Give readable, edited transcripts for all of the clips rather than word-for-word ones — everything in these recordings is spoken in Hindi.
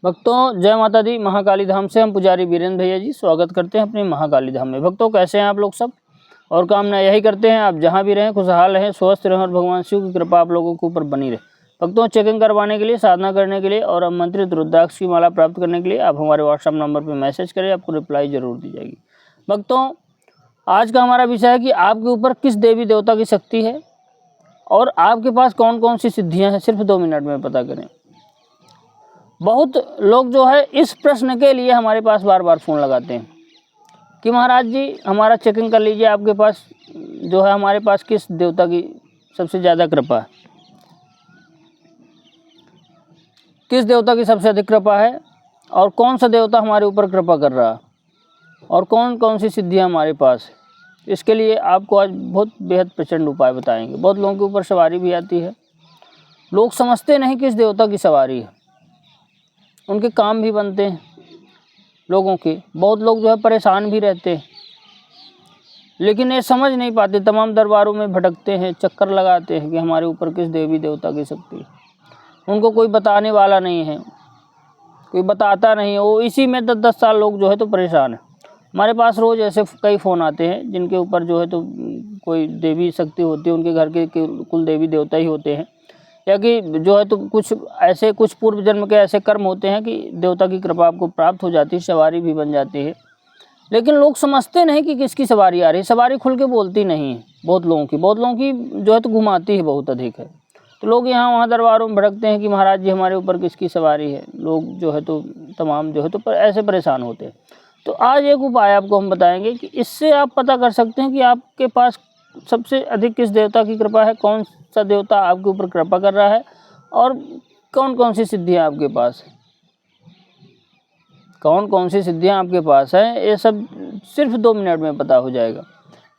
भक्तों जय माता दी। महाकाली धाम से हम पुजारी वीरेंद्र भैया जी स्वागत करते हैं अपने महाकाली धाम में। भक्तों कैसे हैं आप लोग सब, और कामना यही करते हैं आप जहां भी रहें खुशहाल रहें, स्वस्थ रहें और भगवान शिव की कृपा आप लोगों के ऊपर बनी रहे। भक्तों चेकिंग करवाने के लिए, साधना करने के लिए और आमंत्रित रुद्राक्ष की माला प्राप्त करने के लिए आप हमारे व्हाट्सएप नंबर पर मैसेज करें, आपको रिप्लाई जरूर दी जाएगी। भक्तों आज का हमारा विषय है कि आपके ऊपर किस देवी देवता की शक्ति है और आपके पास कौन कौन सी सिद्धियाँ हैं, सिर्फ 2 मिनट में पता करें। बहुत लोग जो है इस प्रश्न के लिए हमारे पास बार बार फ़ोन लगाते हैं कि महाराज जी हमारा चेकिंग कर लीजिए, आपके पास जो है हमारे पास किस देवता की सबसे ज़्यादा कृपा है, किस देवता की सबसे अधिक कृपा है और कौन सा देवता हमारे ऊपर कृपा कर रहा है और कौन कौन सी सिद्धियाँ हमारे पास है। इसके लिए आपको आज बहुत बेहद प्रचंड उपाय बताएंगे। बहुत लोगों के ऊपर सवारी भी आती है, लोग समझते नहीं किस देवता की सवारी है, उनके काम भी बनते हैं लोगों के। बहुत लोग जो है परेशान भी रहते हैं, लेकिन ये समझ नहीं पाते, तमाम दरबारों में भटकते हैं, चक्कर लगाते हैं कि हमारे ऊपर किस देवी देवता की शक्ति है। उनको कोई बताने वाला नहीं है, कोई बताता नहीं है। वो इसी में 10-10 साल लोग जो है तो परेशान है। हमारे पास रोज़ ऐसे कई फ़ोन आते हैं जिनके ऊपर जो है तो कोई देवी शक्ति होती है, उनके घर के कुल देवी देवता ही होते हैं, या कि जो है तो कुछ ऐसे कुछ पूर्व जन्म के ऐसे कर्म होते हैं कि देवता की कृपा आपको प्राप्त हो जाती है, सवारी भी बन जाती है। लेकिन लोग समझते नहीं कि किसकी सवारी आ रही है। सवारी खुल के बोलती नहीं है बहुत लोगों की जो है तो घुमाती है बहुत अधिक है। तो लोग यहाँ वहाँ दरबारों में भटकते हैं कि महाराज जी हमारे ऊपर किसकी सवारी है। लोग जो है तो तमाम जो है तो ऐसे परेशान होते हैं। तो आज एक उपाय आपको हम बताएंगे कि इससे आप पता कर सकते हैं कि आपके पास सबसे अधिक किस देवता की कृपा है, कौन सा देवता आपके ऊपर कृपा कर रहा है और कौन कौन सी सिद्धियां आपके पास है, कौन कौन सी सिद्धियां आपके पास हैं। ये सब सिर्फ 2 मिनट में पता हो जाएगा।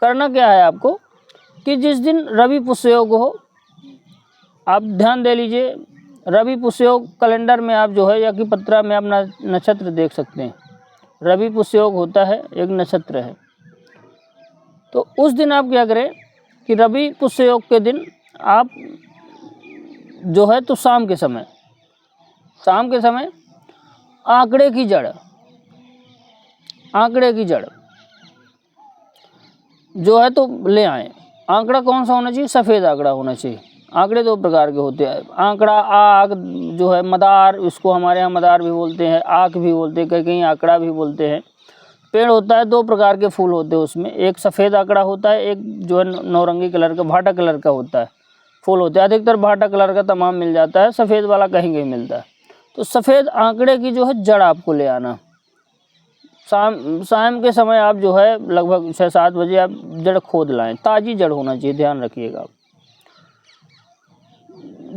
करना क्या है आपको कि जिस दिन रवि पुष्य योग हो, आप ध्यान दे लीजिए, रवि पुष्य योग कैलेंडर में आप जो है या कि पत्रा में अपना नक्षत्र देख सकते हैं। रवि पुष्य योग होता है, एक नक्षत्र है। तो उस दिन आप क्या करें कि रवि पुष्य योग के दिन आप जो है तो शाम के समय आंकड़े की जड़ जो है तो ले आएँ। आंकड़ा कौन सा होना चाहिए? सफ़ेद आंकड़ा होना चाहिए। आंकड़े 2 प्रकार के होते हैं। आंकड़ा आग जो है मदार, इसको हमारे यहाँ मदार भी बोलते हैं, आँख भी बोलते हैं, कहीं कहीं आंकड़ा भी बोलते हैं। पेड़ होता है, 2 प्रकार के फूल होते हैं उसमें, एक सफ़ेद आंकड़ा होता है, एक जो है नौरंगी कलर का भाटा कलर का होता है फूल होता है। अधिकतर भाटा कलर का तमाम मिल जाता है, सफ़ेद वाला कहीं कहीं मिलता है। तो सफ़ेद आंकड़े की जो है जड़ आपको ले आना। शाम के समय आप जो है लगभग 6-7 बजे आप जड़ खोद लाएं। ताज़ी जड़ होना चाहिए, ध्यान रखिएगा।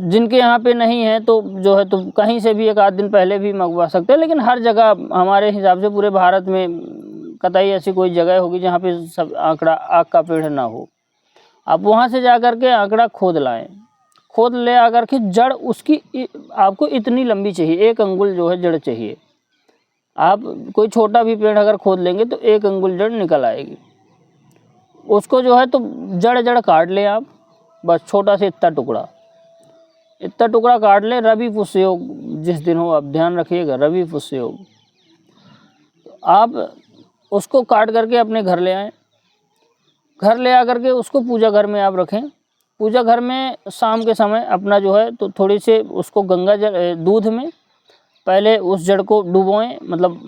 जिनके यहाँ पे नहीं है तो जो है तो कहीं से भी 1 आध दिन पहले भी मंगवा सकते हैं, लेकिन हर जगह हमारे हिसाब से पूरे भारत में कतई ऐसी कोई जगह होगी जहाँ पे सब आँख का पेड़ ना हो। आप वहाँ से जा कर के आंकड़ा खोद लाएं। खोद ले आकर के जड़ उसकी आपको इतनी लंबी चाहिए, 1 अंगुल जो है जड़ चाहिए। आप कोई छोटा भी पेड़ अगर खोद लेंगे तो 1 अंगुल जड़ निकल आएगी। उसको जो है तो जड़ काट लें आप, बस छोटा से इतना टुकड़ा काट लें। रवि पुष्य योग जिस दिन हो, आप ध्यान रखिएगा, रवि पुष्य योग। आप उसको काट करके अपने घर ले आएँ। घर ले आकर के उसको पूजा घर में आप रखें। पूजा घर में शाम के समय अपना जो है तो थोड़ी से उसको गंगा जल दूध में पहले उस जड़ को डुबोएं, मतलब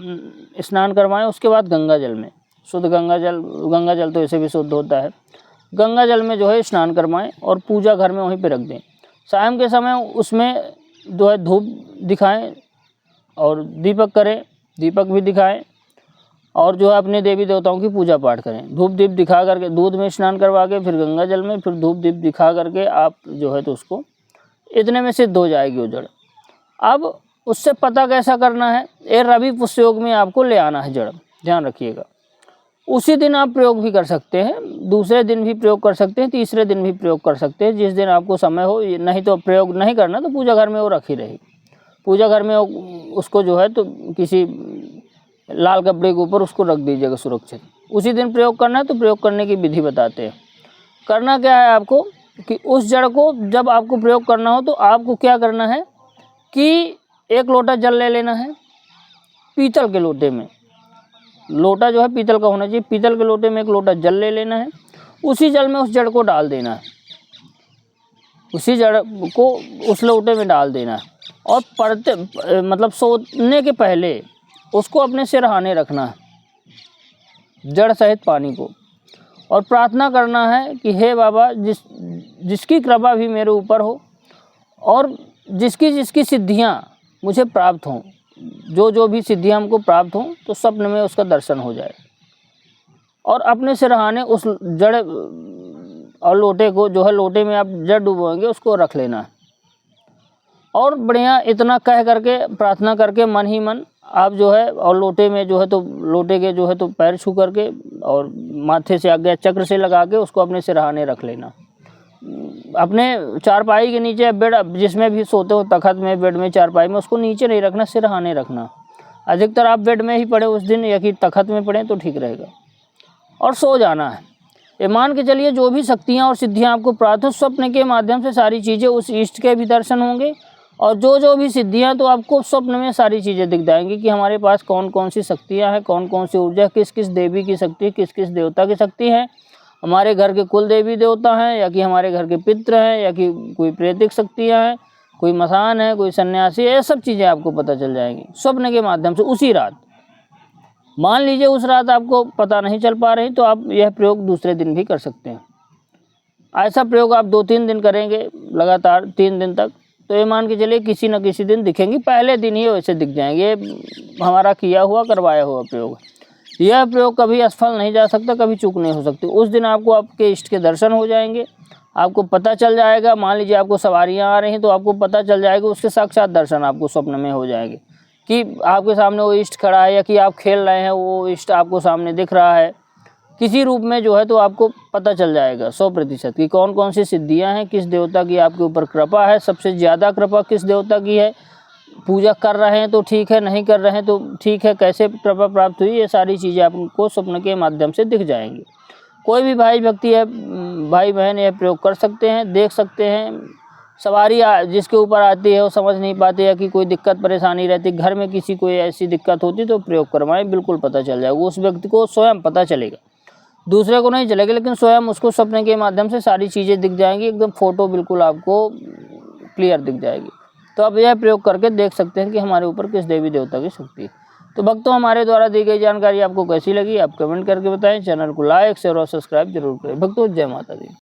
स्नान करवाएं। उसके बाद गंगा जल में, शुद्ध गंगा जल तो ऐसे भी शुद्ध होता है, गंगा जल में जो है स्नान करवाएं और पूजा घर में वहीं पे रख दें। शाम के समय उसमें जो है धूप दिखाएं और दीपक भी दिखाएं और जो है अपने देवी देवताओं की पूजा पाठ करें। धूप दीप दिखा करके, दूध में स्नान करवा के फिर गंगा जल में, फिर धूप दीप दिखा करके आप जो है तो उसको इतने में सिद्ध हो जाएगी वो जड़। अब उससे पता कैसा करना है, ये रवि पुष्य योग में आपको ले आना है जड़, ध्यान रखिएगा। उसी दिन आप प्रयोग भी कर सकते हैं, दूसरे दिन भी प्रयोग कर सकते हैं, तीसरे दिन भी प्रयोग कर सकते हैं, जिस दिन आपको समय हो। नहीं तो प्रयोग नहीं करना तो पूजा घर में वो रखी रहेगी। पूजा घर में उसको जो है तो किसी लाल कपड़े के ऊपर उसको रख दीजिएगा सुरक्षित। उसी दिन प्रयोग करना है तो प्रयोग करने की विधि बताते हैं। करना क्या है आपको कि उस जड़ को जब आपको प्रयोग करना हो तो आपको क्या करना है कि एक लोटा जल ले लेना है पीतल के लोटे में, लोटा जो है पीतल का होना चाहिए, पीतल के लोटे में एक लोटा जल ले लेना है। उसी जल में उस जड़ को डाल देना है, उसी जड़ को उस लोटे में डाल देना है और पड़ते मतलब सोने के पहले उसको अपने सिरहाने रखना है, जड़ सहित पानी को, और प्रार्थना करना है कि हे बाबा जिसकी कृपा भी मेरे ऊपर हो और जिसकी सिद्धियां मुझे प्राप्त हों, जो भी सिद्धियां हमको प्राप्त हों, तो स्वप्न में उसका दर्शन हो जाए। और अपने सिरहाने उस जड़ और लोटे को जो है, लोटे में आप जड़ डुबोएंगे उसको रख लेना है। और बढ़िया इतना कह करके प्रार्थना करके मन ही मन आप जो है, और लोटे में जो है तो लोटे के जो है तो पैर छू करके और माथे से आगे चक्र से लगा के उसको अपने सिरहाने रख लेना। अपने चारपाई के नीचे बेड जिसमें भी सोते हो, तखत में, बेड में, चारपाई में, उसको नीचे नहीं रखना, सिरहाने रखना। अधिकतर आप बेड में ही पड़े उस दिन या कि तखत में पड़े तो ठीक रहेगा, और सो जाना है। ये मान के चलिए जो भी शक्तियाँ और सिद्धियाँ आपको प्राप्त हो, स्वप्न के माध्यम से सारी चीज़ें, उस इष्ट के भी दर्शन होंगे और जो भी सिद्धियाँ, तो आपको स्वप्न में सारी चीज़ें दिख जाएंगी कि हमारे पास कौन कौन सी शक्तियाँ हैं, कौन कौन सी ऊर्जा, किस किस देवी की शक्ति, किस किस देवता की शक्ति है, हमारे घर के कुल देवी देवता हैं या कि हमारे घर के पितृ हैं या कि कोई प्रेतिक शक्तियाँ हैं, कोई मसान है, कोई सन्यासी, ये सब चीज़ें आपको पता चल जाएंगी स्वप्न के माध्यम से उसी रात। मान लीजिए उस रात आपको पता नहीं चल पा रही, तो आप यह प्रयोग दूसरे दिन भी कर सकते हैं। ऐसा प्रयोग आप 2-3 दिन करेंगे लगातार, 3 दिन तक, तो ये मान के चलिए किसी न किसी दिन दिखेंगी, पहले दिन ही वैसे दिख जाएंगे। ये हमारा किया हुआ, करवाया हुआ प्रयोग। यह प्रयोग कभी असफल नहीं जा सकता, कभी चूक नहीं हो सकती। उस दिन आपको आपके इष्ट के दर्शन हो जाएंगे, आपको पता चल जाएगा। मान लीजिए आपको सवारियाँ आ रही हैं तो आपको पता चल जाएगा, उसके साक्षात दर्शन आपको स्वप्न में हो जाएंगे कि आपके सामने वो इष्ट खड़ा है या कि आप खेल रहे हैं, वो इष्ट आपको सामने दिख रहा है किसी रूप में जो है, तो आपको पता चल जाएगा 100% कि कौन कौन सी सिद्धियां हैं, किस देवता की आपके ऊपर कृपा है, सबसे ज़्यादा कृपा किस देवता की है। पूजा कर रहे हैं तो ठीक है, नहीं कर रहे हैं तो ठीक है, कैसे कृपा प्राप्त हुई, ये सारी चीज़ें आपको स्वप्न के माध्यम से दिख जाएंगी। कोई भी भाई व्यक्ति है, भाई बहन यह प्रयोग कर सकते हैं, देख सकते हैं। सवारी जिसके ऊपर आती है वो समझ नहीं पाते या कि कोई दिक्कत परेशानी रहती, घर में किसी कोई ऐसी दिक्कत होती तो प्रयोग करवाएं, बिल्कुल पता चल जाएगा। उस व्यक्ति को स्वयं पता चलेगा, दूसरे को नहीं चलेगा, लेकिन स्वयं उसको स्वप्न के माध्यम से सारी चीज़ें दिख जाएंगी, एकदम फोटो बिल्कुल आपको क्लियर दिख जाएगी। तो आप यह प्रयोग करके देख सकते हैं कि हमारे ऊपर किस देवी देवता की शक्ति है। तो भक्तों, हमारे द्वारा दी गई जानकारी आपको कैसी लगी, आप कमेंट करके बताएं। चैनल को लाइक, शेयर और सब्सक्राइब जरूर करें। भक्तों, जय माता दी।